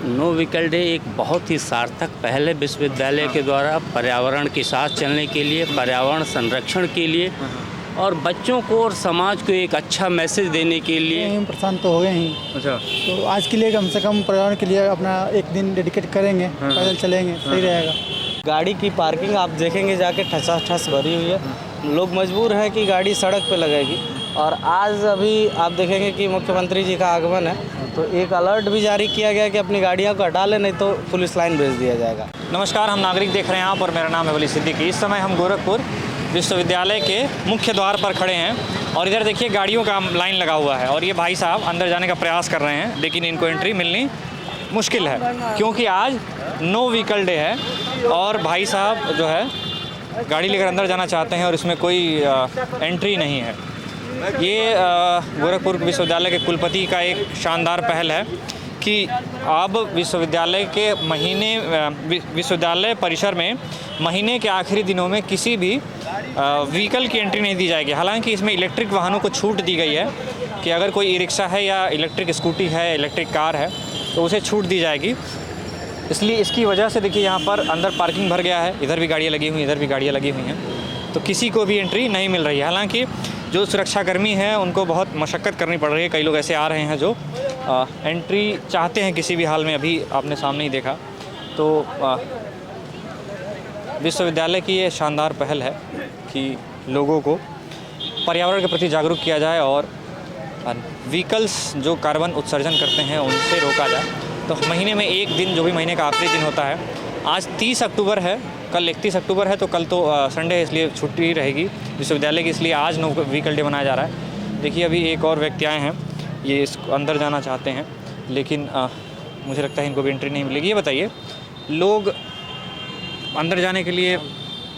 No vehicle day एक बहुत ही सार्थक पहल है विश्वविद्यालय के द्वारा पर्यावरण के साथ चलने के लिए, पर्यावरण संरक्षण के लिए और बच्चों को और समाज को एक अच्छा मैसेज देने के लिए। हम प्रशांत तो हो गए ही। अच्छा, तो आज के लिए कम से कम पर्यावरण के लिए अपना एक दिन डेडिकेट करेंगे, पैदल चलेंगे, सही रहेगा। गाड़ी की पार्किंग आप देखेंगे जाके ठसाठस भरी हुई है, लोग मजबूर हैं कि गाड़ी सड़क पे लगेगी। और आज अभी आप देखेंगे कि मुख्यमंत्री जी का आगमन है, तो एक अलर्ट भी जारी किया गया कि अपनी गाड़ियों को हटा लें, नहीं तो पुलिस लाइन भेज दिया जाएगा। नमस्कार, हम नागरिक देख रहे हैं आप और मेरा नाम है वली सिद्दीकी। इस समय हम गोरखपुर विश्वविद्यालय के मुख्य द्वार पर खड़े हैं और इधर देखिए गाड़ियों का लाइन लगा हुआ है और ये भाई साहब अंदर जाने का प्रयास कर रहे हैं, लेकिन इनको एंट्री मिलनी मुश्किल है क्योंकि आज नो व्हीकल डे है और भाई साहब जो है गाड़ी लेकर अंदर जाना चाहते हैं और इसमें कोई एंट्री नहीं है। ये गोरखपुर विश्वविद्यालय के कुलपति का एक शानदार पहल है कि अब विश्वविद्यालय के विश्वविद्यालय परिसर में महीने के आखिरी दिनों में किसी भी व्हीकल की एंट्री नहीं दी जाएगी। हालांकि इसमें इलेक्ट्रिक वाहनों को छूट दी गई है कि अगर कोई ई रिक्शा है या इलेक्ट्रिक स्कूटी है, इलेक्ट्रिक कार है तो उसे छूट दी जाएगी। इसलिए इसकी वजह से देखिए यहाँ पर अंदर पार्किंग भर गया है, इधर भी गाड़ियाँ लगी हुई हैं, इधर भी गाड़ियाँ लगी हुई हैं, तो किसी को भी एंट्री नहीं मिल रही है। हालांकि जो सुरक्षाकर्मी हैं उनको बहुत मशक्क़त करनी पड़ रही है। कई लोग ऐसे आ रहे हैं जो एंट्री चाहते हैं किसी भी हाल में, अभी आपने सामने ही देखा। तो विश्वविद्यालय की ये शानदार पहल है कि लोगों को पर्यावरण के प्रति जागरूक किया जाए और व्हीकल्स जो कार्बन उत्सर्जन करते हैं उनसे रोका जाए। तो महीने में एक दिन, जो भी महीने का आखिरी दिन होता है, आज 30 अक्टूबर है, कल 31 अक्टूबर है, तो कल तो संडे है इसलिए छुट्टी रहेगी विश्वविद्यालय की, इसलिए आज नो व्हीकल डे मनाया जा रहा है। देखिए अभी एक और व्यक्ति आए हैं, ये इसको अंदर जाना चाहते हैं लेकिन मुझे लगता है इनको भी एंट्री नहीं मिलेगी। ये बताइए, लोग अंदर जाने के लिए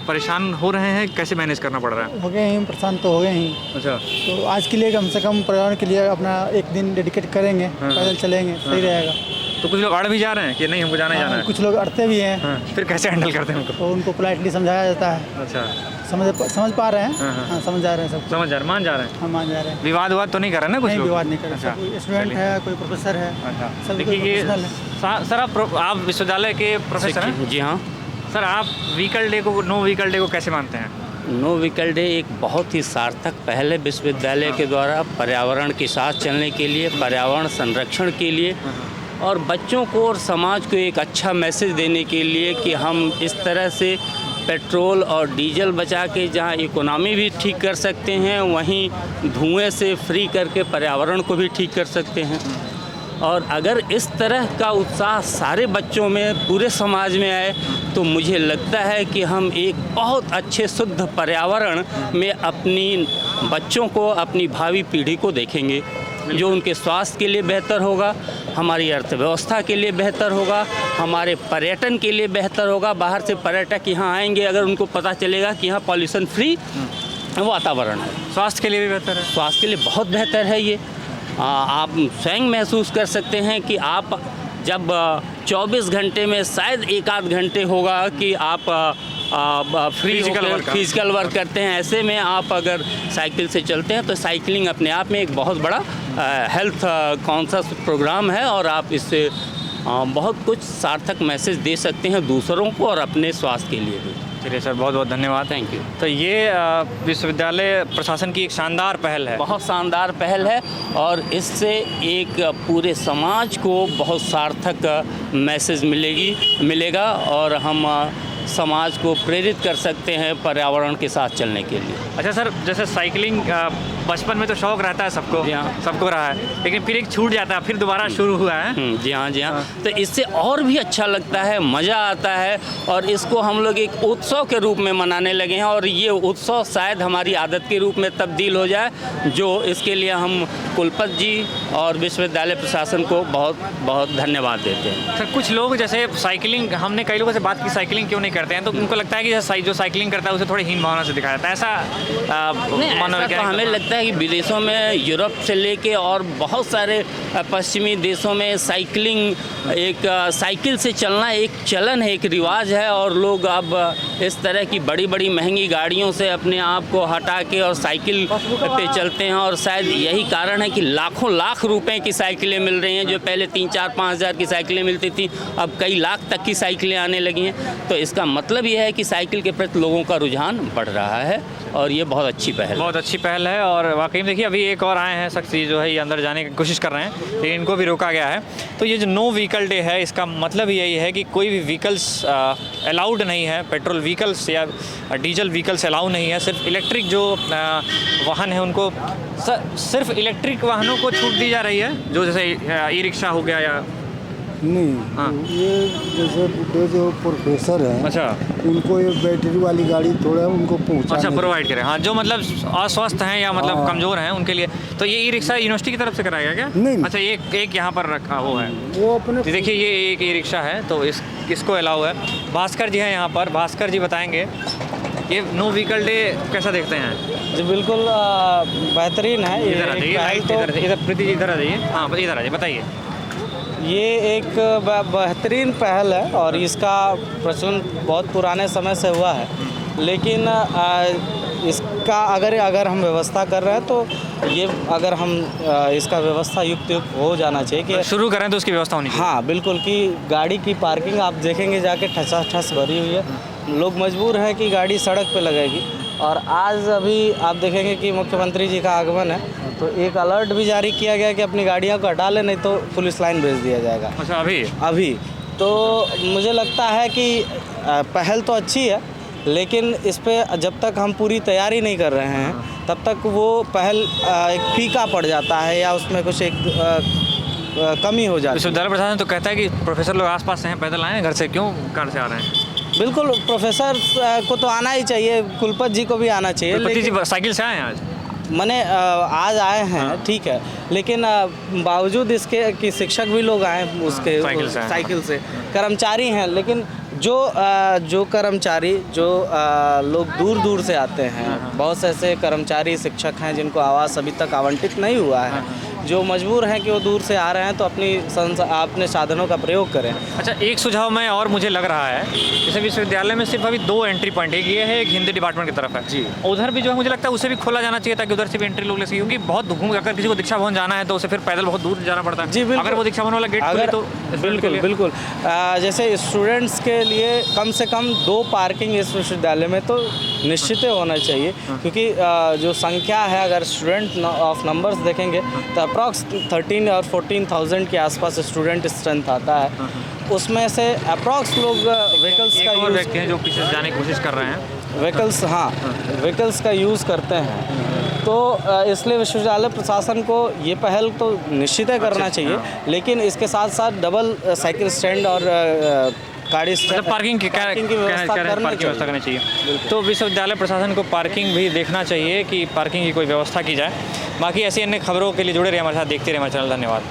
परेशान हो रहे हैं, कैसे मैनेज करना पड़ रहा है? हो गए ही, प्रशांत तो हो गए ही। अच्छा, तो आज के लिए कम से कम पर्यावरण के लिए अपना एक दिन डेडिकेट करेंगे, पैदल चलेंगे, सही रहेगा। तो कुछ लोग अड़ भी जा रहे हैं कि नहीं हमको जाना ही जाना है? कुछ लोग अड़ते भी हैं। फिर कैसे हैंडल करते हैं उनको? तो उनको पोलाइटली समझाया जाता है। अच्छा, समझ पा रहे हैं। हाँ, समझ जा रहे हैं सब। समझ जा रहे, मान जा रहे हैं। हाँ, मान जा रहे हैं। विवाद तो नहीं कर रहे ना कुछ नहीं, लोग? विवाद नहीं कर रहे। अच्छा, कोई स्टूडेंट है, कोई प्रोफेसर है। अच्छा, सब देखिए ये प्रोफेशनल है। सर आप विश्वविद्यालय के प्रोफेसर हैं? जी हाँ। सर, आप व्हीकल डे को, नो व्हीकल डे को कैसे मानते हैं? नो व्हीकल डे एक बहुत ही सार्थक पहल है विश्वविद्यालय के द्वारा पर्यावरण के साथ चलने के लिए, पर्यावरण संरक्षण के लिए और बच्चों को और समाज को एक अच्छा मैसेज देने के लिए कि हम इस तरह से पेट्रोल और डीजल बचा के जहां इकोनॉमी भी ठीक कर सकते हैं, वहीं धुएं से फ्री करके पर्यावरण को भी ठीक कर सकते हैं। और अगर इस तरह का उत्साह सारे बच्चों में, पूरे समाज में आए तो मुझे लगता है कि हम एक बहुत अच्छे शुद्ध पर्यावरण में अपनी बच्चों को, अपनी भावी पीढ़ी को देखेंगे, जो उनके स्वास्थ्य के लिए बेहतर होगा, हमारी अर्थव्यवस्था के लिए बेहतर होगा, हमारे पर्यटन के लिए बेहतर होगा। बाहर से पर्यटक यहाँ आएंगे, अगर उनको पता चलेगा कि यहाँ पॉल्यूशन फ्री वातावरण है, स्वास्थ्य के लिए भी बेहतर है। स्वास्थ्य के लिए बहुत बेहतर है ये। आप स्वयं महसूस कर सकते हैं कि आप जब 24 घंटे में शायद एक आध घंटे होगा कि आप फिजिकल वर्क करते हैं, ऐसे में आप अगर साइकिल से चलते हैं तो साइकिलिंग अपने आप में एक बहुत बड़ा हेल्थ कॉन्शियस प्रोग्राम है और आप इससे बहुत कुछ सार्थक मैसेज दे सकते हैं दूसरों को और अपने स्वास्थ्य के लिए भी। चलिए सर, बहुत बहुत धन्यवाद। Thank you. तो ये विश्वविद्यालय प्रशासन की एक शानदार पहल है, बहुत शानदार पहल है और इससे एक पूरे समाज को बहुत सार्थक मैसेज मिलेगा और हम समाज को प्रेरित कर सकते हैं पर्यावरण के साथ चलने के लिए। अच्छा सर, जैसे साइकिलिंग बचपन में तो शौक रहता है सबको, जी हाँ, सबको रहा है, लेकिन फिर एक छूट जाता है, फिर दोबारा शुरू हुआ है। जी हाँ। तो इससे और भी अच्छा लगता है, मज़ा आता है और इसको हम लोग एक उत्सव के रूप में मनाने लगे हैं और ये उत्सव शायद हमारी आदत के रूप में तब्दील हो जाए, जो इसके लिए हम कुलपति जी और विश्वविद्यालय प्रशासन को बहुत बहुत धन्यवाद देते हैं। सर, कुछ लोग जैसे साइकिलिंग, हमने कई लोगों से बात की साइकिलिंग क्यों नहीं करते हैं, तो उनको लगता है कि जो साइकिलिंग करता है उसे थोड़ी हीन भावना से दिखाया जाता है, ऐसा तो हमें लगता लगता है कि विदेशों में यूरोप से लेके और बहुत सारे पश्चिमी देशों में साइकिल से चलना एक चलन है, एक रिवाज है, और लोग अब इस तरह की बड़ी बड़ी महंगी गाड़ियों से अपने आप को हटा के और साइकिल पे चलते हैं। और शायद यही कारण है कि लाखों लाख रुपए की साइकिलें मिल रही हैं। जो पहले 3-4-5 हज़ार की साइकिलें मिलती थी, अब कई लाख तक की साइकिलें आने लगी हैं। तो इसका मतलब ये है कि साइकिल के प्रति लोगों का रुझान बढ़ रहा है और ये बहुत अच्छी पहल है। बहुत अच्छी पहल है। और वाकई में देखिए अभी एक और आए हैं शख्स जो है ये अंदर जाने की कोशिश कर रहे हैं, लेकिन इनको भी रोका गया है। तो ये जो नो व्हीकल डे है, इसका मतलब यही है कि कोई भी व्हीकल्स अलाउड नहीं है, पेट्रोल व्हीकल्स या डीजल व्हीकल्स अलाउ नहीं है। सिर्फ इलेक्ट्रिक जो वाहन है उनको सिर्फ इलेक्ट्रिक वाहनों को छूट दी जा रही है, जो जैसे ई रिक्शा हो गया या नहीं। हाँ। ये जैसे बुढ़े जो प्रोफेसर हैं, अच्छा उनको ये बैटरी वाली गाड़ी थोड़ा उनको पहुँचा। अच्छा प्रोवाइड करें, हाँ, जो मतलब अस्वस्थ हैं या मतलब हाँ। कमज़ोर हैं उनके लिए। तो ये ई रिक्शा यूनिवर्सिटी की तरफ से कराया गया क्या? नहीं। अच्छा, एक यहाँ पर रखा वो है। वो अपने जी देखिए, ये एक ई रिक्शा है, तो इसको अलाउ है। भास्कर जी हैं यहाँ पर, भास्कर जी बताएंगे ये नो व्हीकल डे कैसा देखते हैं? जी बिल्कुल बेहतरीन है। इधर आ जाइए, पहल तो इधर प्रीति जी इधर आ जाइए। हाँ इधर आ जाइए, बताइए। ये एक बेहतरीन पहल है और इसका प्रचलन बहुत पुराने समय से हुआ है, लेकिन इसका अगर हम व्यवस्था कर रहे हैं तो ये अगर हम इसका व्यवस्था युक्त हो जाना चाहिए कि शुरू करें तो उसकी व्यवस्था होनी चाहिए। हाँ बिल्कुल, कि गाड़ी की पार्किंग आप देखेंगे जाके ठसाठस भरी हुई है। लोग मजबूर हैं कि गाड़ी सड़क पे लगेगी। और आज अभी आप देखेंगे कि मुख्यमंत्री जी का आगमन है, तो एक अलर्ट भी जारी किया गया कि अपनी गाड़ियों को हटा लें, नहीं तो पुलिस लाइन भेज दिया जाएगा। अच्छा, अभी तो मुझे लगता है कि पहल तो अच्छी है, लेकिन इस पे जब तक हम पूरी तैयारी नहीं कर रहे हैं तब तक वो पहल एक फीका पड़ जाता है या उसमें कुछ एक कमी हो जाती है। विश्वविद्यालय प्रशासन तो कहता है कि प्रोफेसर लोग आसपास से हैं, पैदल आए हैं घर से, क्यों कार से आ रहे हैं? बिल्कुल, प्रोफेसर को तो आना ही चाहिए, कुलपति जी को भी आना चाहिए। कुलपति जी साइकिल से आए हैं आज? मैंने आज आए हैं, ठीक है, लेकिन बावजूद इसके कि शिक्षक भी लोग आए उसके साइकिल से कर्मचारी हैं, लेकिन जो कर्मचारी जो लोग दूर दूर से आते हैं, बहुत से ऐसे कर्मचारी शिक्षक हैं जिनको आवास अभी तक आवंटित नहीं हुआ है, जो मजबूर हैं कि वो दूर से आ रहे हैं, तो अपने साधनों का प्रयोग करें। अच्छा, एक सुझाव मैं और मुझे लग रहा है, जैसे विश्वविद्यालय में सिर्फ अभी 2 एंट्री पॉइंट, एक ये है, एक हिंदी डिपार्टमेंट की तरफ है जी, उधर भी जो है मुझे लगता है उसे भी खोला जाना चाहिए ताकि उधर से भी एंट्री लोग ले सकें, क्योंकि बहुत अगर किसी को दीक्षा भवन जाना है तो उसे फिर पैदल बहुत दूर जाना पड़ता है। जी बिल्कुल, अगर वो दीक्षा भवन वाला गेट खोले तो बिल्कुल जैसे स्टूडेंट्स के लिए कम से कम 2 पार्किंग इस विश्वविद्यालय में तो निश्चित होना चाहिए, क्योंकि जो संख्या है, अगर स्टूडेंट ऑफ नंबर्स देखेंगे तो अप्रॉक्स 13 और 14,000 के आसपास स्टूडेंट स्ट्रेंथ आता है। उसमें से अप्रॉक्स लोग व्हीकल्स का यूज़, व्यक्ति हैं जो पीछे जाने की कोशिश कर रहे हैं, व्हीकल्स का यूज़ करते हैं। तो इसलिए विश्वविद्यालय प्रशासन को ये पहल तो निश्चित करना चाहिए, लेकिन इसके साथ साथ डबल साइकिल स्टैंड और गाड़ी मतलब पार्किंग की व्यवस्था करनी चाहिए। तो विश्वविद्यालय प्रशासन को पार्किंग भी देखना चाहिए कि पार्किंग की कोई व्यवस्था की जाए। बाकी ऐसी अन्य खबरों के लिए जुड़े रहिए हमारे साथ, देखते रहिए हमारा चैनल। धन्यवाद।